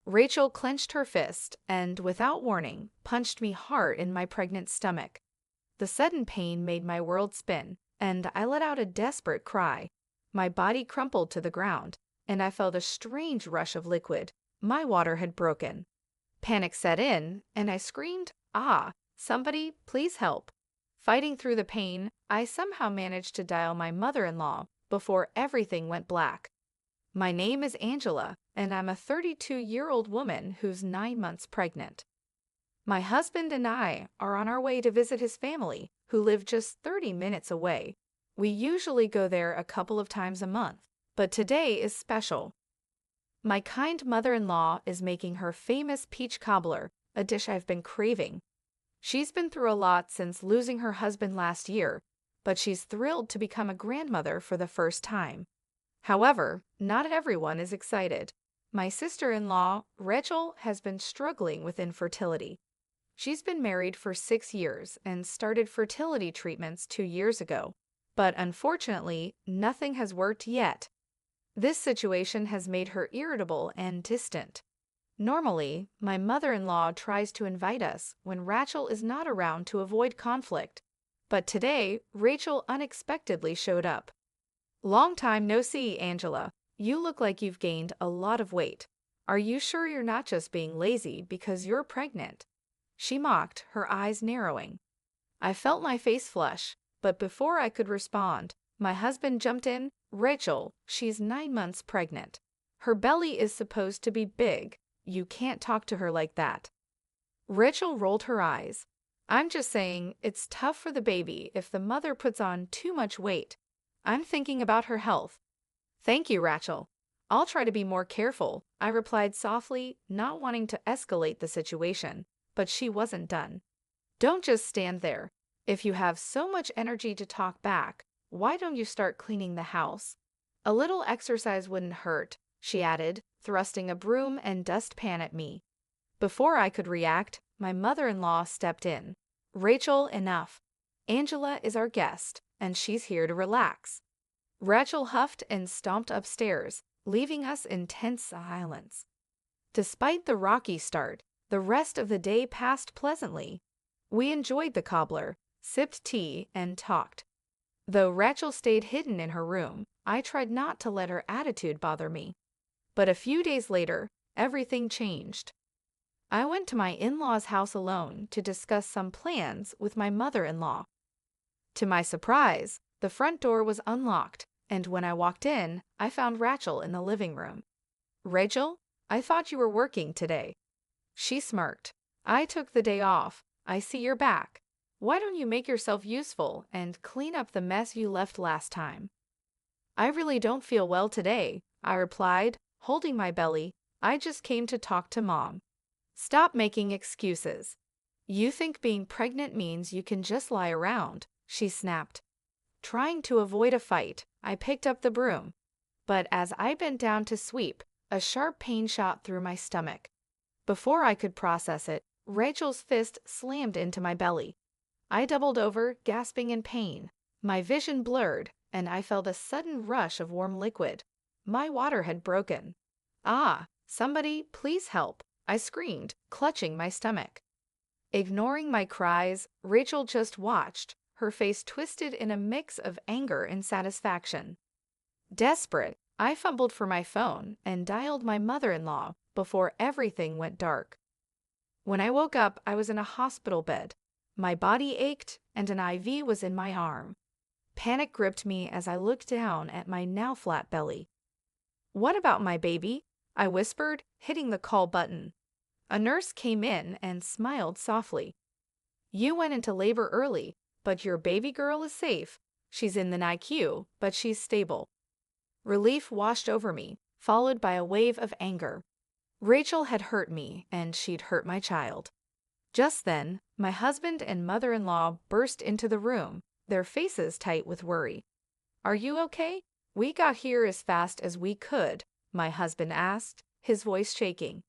Rachel clenched her fist and, without warning, punched me hard in my pregnant stomach. The sudden pain made my world spin, and I let out a desperate cry. My body crumpled to the ground, and I felt a strange rush of liquid. My water had broken. Panic set in, and I screamed, "Ah, somebody, please help." Fighting through the pain, I somehow managed to dial my mother-in-law before everything went black. My name is Angela, and I'm a 32-year-old woman who's 9 months pregnant. My husband and I are on our way to visit his family, who live just 30 minutes away. We usually go there a couple of times a month, but today is special. My kind mother-in-law is making her famous peach cobbler, a dish I've been craving. She's been through a lot since losing her husband last year, but she's thrilled to become a grandmother for the first time. However, not everyone is excited. My sister-in-law, Rachel, has been struggling with infertility. She's been married for 6 years and started fertility treatments 2 years ago, but unfortunately, nothing has worked yet. This situation has made her irritable and distant. Normally, my mother-in-law tries to invite us when Rachel is not around to avoid conflict, but today, Rachel unexpectedly showed up. "Long time no see, Angela. You look like you've gained a lot of weight. Are you sure you're not just being lazy because you're pregnant?" She mocked, her eyes narrowing. I felt my face flush, but before I could respond, my husband jumped in. "Rachel, she's 9 months pregnant. Her belly is supposed to be big. You can't talk to her like that." Rachel rolled her eyes. "I'm just saying it's tough for the baby if the mother puts on too much weight. I'm thinking about her health." "Thank you, Rachel. I'll try to be more careful," I replied softly, not wanting to escalate the situation, but she wasn't done. "Don't just stand there. If you have so much energy to talk back, why don't you start cleaning the house? A little exercise wouldn't hurt," she added, thrusting a broom and dustpan at me. Before I could react, my mother-in-law stepped in. "Rachel, enough. Angela is our guest, and she's here to relax." Rachel huffed and stomped upstairs, leaving us in tense silence. Despite the rocky start, the rest of the day passed pleasantly. We enjoyed the cobbler, sipped tea, and talked. Though Rachel stayed hidden in her room, I tried not to let her attitude bother me. But a few days later, everything changed. I went to my in-laws' house alone to discuss some plans with my mother-in-law. To my surprise, the front door was unlocked, and when I walked in, I found Rachel in the living room. "Rachel, I thought you were working today." She smirked. "I took the day off. I see you're back. Why don't you make yourself useful and clean up the mess you left last time?" "I really don't feel well today," I replied, holding my belly. "I just came to talk to Mom." "Stop making excuses. You think being pregnant means you can just lie around," she snapped. Trying to avoid a fight, I picked up the broom. But as I bent down to sweep, a sharp pain shot through my stomach. Before I could process it, Rachel's fist slammed into my belly. I doubled over, gasping in pain. My vision blurred, and I felt a sudden rush of warm liquid. My water had broken. "Ah, somebody, please help," I screamed, clutching my stomach. Ignoring my cries, Rachel just watched, her face twisted in a mix of anger and satisfaction. Desperate, I fumbled for my phone and dialed my mother-in-law before everything went dark. When I woke up, I was in a hospital bed. My body ached, and an IV was in my arm. Panic gripped me as I looked down at my now flat belly. "What about my baby?" I whispered, hitting the call button. A nurse came in and smiled softly. "You went into labor early, but your baby girl is safe. She's in the NICU, but she's stable." Relief washed over me, followed by a wave of anger. Rachel had hurt me, and she'd hurt my child. Just then, my husband and mother-in-law burst into the room, their faces tight with worry. "Are you okay? We got here as fast as we could," my husband asked, his voice shaking.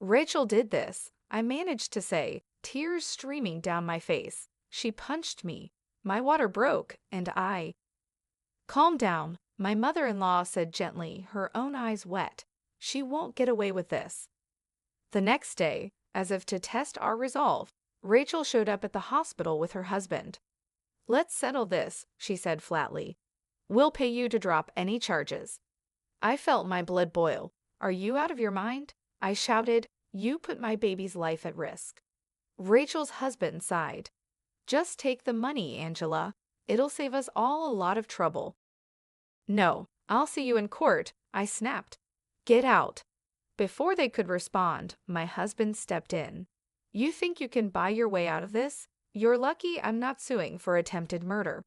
"Rachel did this," I managed to say, tears streaming down my face. "She punched me. My water broke, and I—" "Calm down," my mother-in-law said gently, her own eyes wet. "She won't get away with this." The next day, as if to test our resolve, Rachel showed up at the hospital with her husband. "Let's settle this," she said flatly. "We'll pay you to drop any charges." I felt my blood boil. "Are you out of your mind?" I shouted. "You put my baby's life at risk." Rachel's husband sighed. "Just take the money, Angela. It'll save us all a lot of trouble." "No, I'll see you in court," I snapped. "Get out." Before they could respond, my husband stepped in. "You think you can buy your way out of this? You're lucky I'm not suing for attempted murder."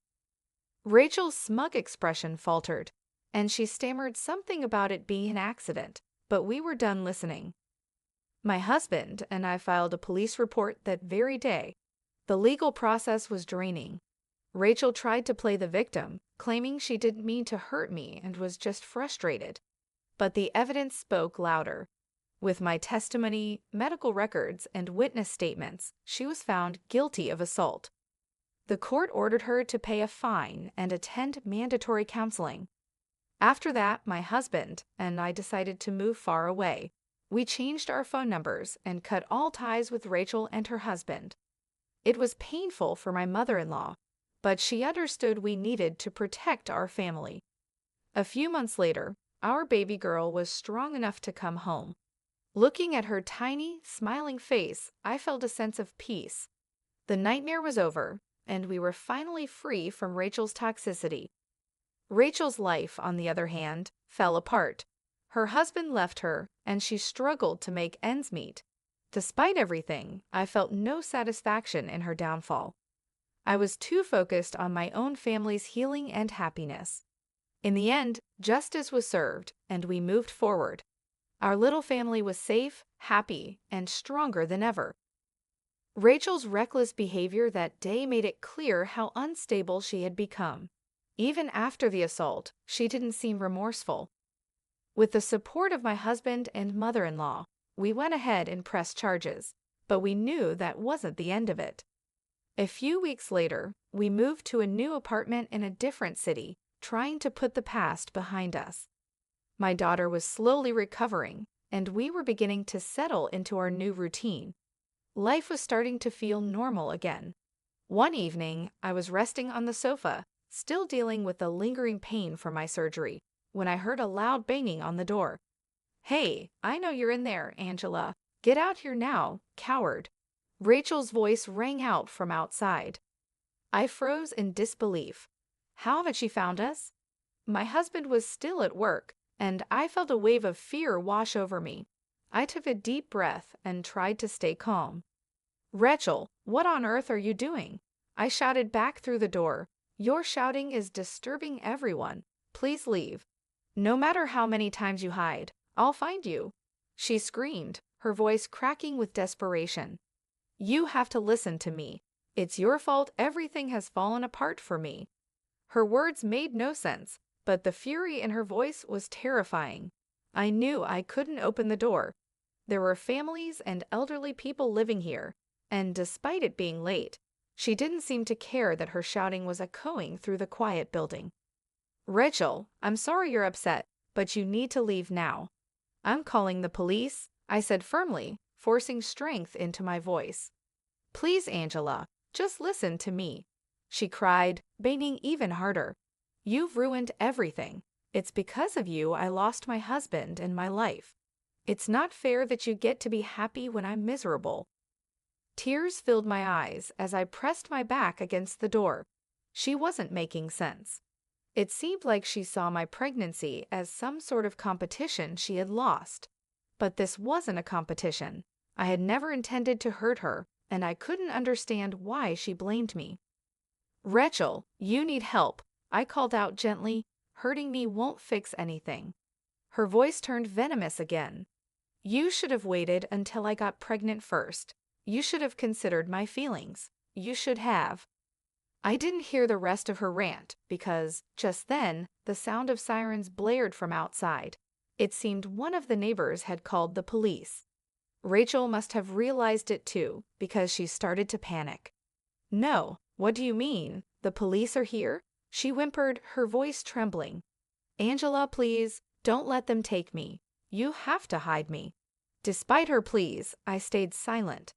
Rachel's smug expression faltered, and she stammered something about it being an accident, but we were done listening. My husband and I filed a police report that very day. The legal process was draining. Rachel tried to play the victim, claiming she didn't mean to hurt me and was just frustrated. But the evidence spoke louder. With my testimony, medical records, and witness statements, she was found guilty of assault. The court ordered her to pay a fine and attend mandatory counseling. After that, my husband and I decided to move far away. We changed our phone numbers and cut all ties with Rachel and her husband. It was painful for my mother-in-law, but she understood we needed to protect our family. A few months later, our baby girl was strong enough to come home. Looking at her tiny, smiling face, I felt a sense of peace. The nightmare was over, and we were finally free from Rachel's toxicity. Rachel's life, on the other hand, fell apart. Her husband left her, and she struggled to make ends meet. Despite everything, I felt no satisfaction in her downfall. I was too focused on my own family's healing and happiness. In the end, justice was served, and we moved forward. Our little family was safe, happy, and stronger than ever. Rachel's reckless behavior that day made it clear how unstable she had become. Even after the assault, she didn't seem remorseful. With the support of my husband and mother-in-law, we went ahead and pressed charges, but we knew that wasn't the end of it. A few weeks later, we moved to a new apartment in a different city, trying to put the past behind us. My daughter was slowly recovering, and we were beginning to settle into our new routine. Life was starting to feel normal again. One evening, I was resting on the sofa, still dealing with the lingering pain from my surgery, when I heard a loud banging on the door. "Hey, I know you're in there, Angela. Get out here now, coward." Rachel's voice rang out from outside. I froze in disbelief. How had she found us? My husband was still at work, and I felt a wave of fear wash over me. I took a deep breath and tried to stay calm. "Rachel, what on earth are you doing?" I shouted back through the door. "Your shouting is disturbing everyone. Please leave. No matter how many times you hide, I'll find you." She screamed, her voice cracking with desperation. "You have to listen to me. It's your fault everything has fallen apart for me." Her words made no sense, but the fury in her voice was terrifying. I knew I couldn't open the door. There were families and elderly people living here, and despite it being late, she didn't seem to care that her shouting was echoing through the quiet building. "Rachel, I'm sorry you're upset, but you need to leave now." "I'm calling the police," I said firmly, forcing strength into my voice. "Please, Angela, just listen to me," she cried, banging even harder. "You've ruined everything. It's because of you I lost my husband and my life. It's not fair that you get to be happy when I'm miserable." Tears filled my eyes as I pressed my back against the door. She wasn't making sense. It seemed like she saw my pregnancy as some sort of competition she had lost. But this wasn't a competition. I had never intended to hurt her, and I couldn't understand why she blamed me. "Rachel, you need help," I called out gently. "Hurting me won't fix anything." Her voice turned venomous again. "You should have waited until I got pregnant first. You should have considered my feelings. You should have." I didn't hear the rest of her rant because, just then, the sound of sirens blared from outside. It seemed one of the neighbors had called the police. Rachel must have realized it too, because she started to panic. "No, what do you mean? The police are here?" she whimpered, her voice trembling. "Angela, please, don't let them take me. You have to hide me." Despite her pleas, I stayed silent.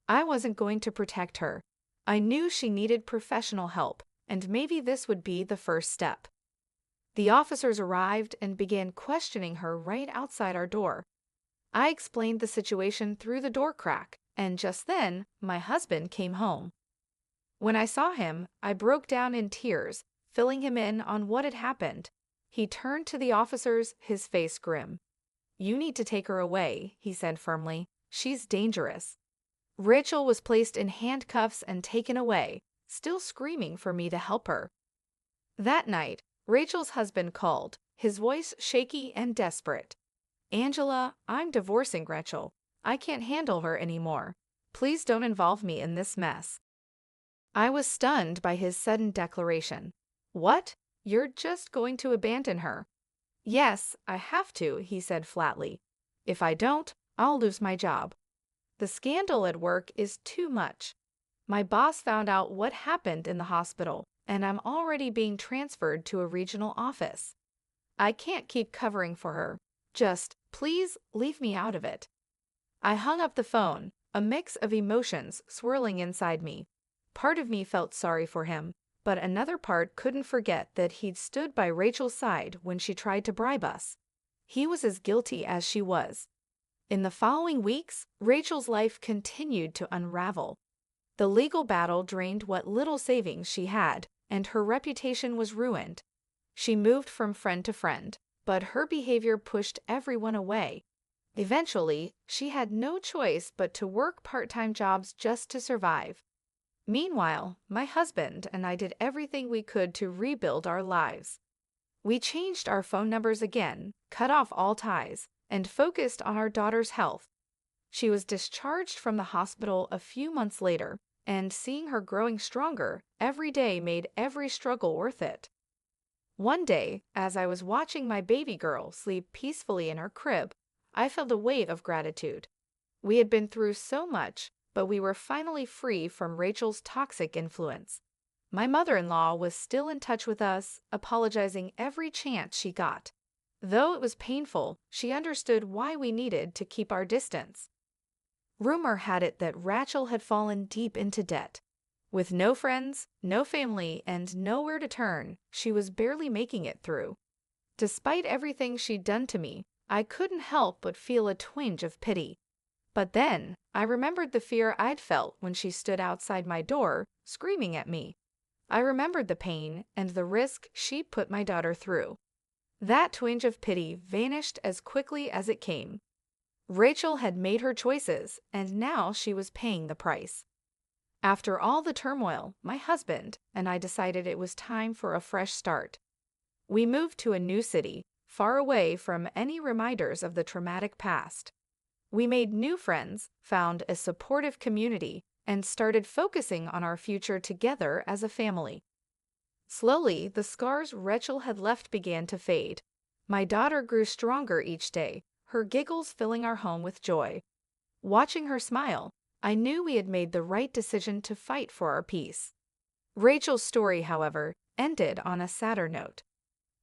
I wasn't going to protect her. I knew she needed professional help, and maybe this would be the first step. The officers arrived and began questioning her right outside our door. I explained the situation through the door crack, and just then, my husband came home. When I saw him, I broke down in tears, filling him in on what had happened. He turned to the officers, his face grim. "You need to take her away," he said firmly. "She's dangerous." Rachel was placed in handcuffs and taken away, still screaming for me to help her. That night, Rachel's husband called, his voice shaky and desperate. "Angela, I'm divorcing Rachel. I can't handle her anymore. Please don't involve me in this mess." I was stunned by his sudden declaration. "What? You're just going to abandon her?" "Yes, I have to," he said flatly. "If I don't, I'll lose my job. The scandal at work is too much. My boss found out what happened in the hospital, and I'm already being transferred to a regional office. I can't keep covering for her. Just, please, leave me out of it." I hung up the phone, a mix of emotions swirling inside me. Part of me felt sorry for him, but another part couldn't forget that he'd stood by Rachel's side when she tried to bribe us. He was as guilty as she was. In the following weeks, Rachel's life continued to unravel. The legal battle drained what little savings she had, and her reputation was ruined. She moved from friend to friend, but her behavior pushed everyone away. Eventually, she had no choice but to work part-time jobs just to survive. Meanwhile, my husband and I did everything we could to rebuild our lives. We changed our phone numbers again, cut off all ties, and focused on our daughter's health. She was discharged from the hospital a few months later, and seeing her growing stronger every day made every struggle worth it. One day, as I was watching my baby girl sleep peacefully in her crib, I felt a wave of gratitude. We had been through so much, but we were finally free from Rachel's toxic influence. My mother-in-law was still in touch with us, apologizing every chance she got. Though it was painful, she understood why we needed to keep our distance. Rumor had it that Rachel had fallen deep into debt. With no friends, no family, and nowhere to turn, she was barely making it through. Despite everything she'd done to me, I couldn't help but feel a twinge of pity. But then, I remembered the fear I'd felt when she stood outside my door, screaming at me. I remembered the pain and the risk she put my daughter through. That twinge of pity vanished as quickly as it came. Rachel had made her choices, and now she was paying the price. After all the turmoil, my husband and I decided it was time for a fresh start. We moved to a new city, far away from any reminders of the traumatic past. We made new friends, found a supportive community, and started focusing on our future together as a family. Slowly, the scars Rachel had left began to fade. My daughter grew stronger each day, her giggles filling our home with joy. Watching her smile, I knew we had made the right decision to fight for our peace. Rachel's story, however, ended on a sadder note.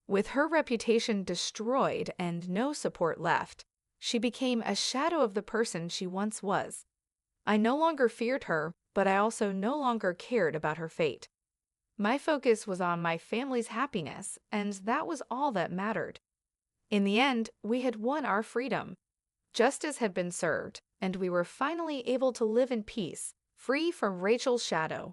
With her reputation destroyed and no support left, she became a shadow of the person she once was. I no longer feared her, but I also no longer cared about her fate. My focus was on my family's happiness, and that was all that mattered. In the end, we had won our freedom. Justice had been served, and we were finally able to live in peace, free from Rachel's shadow.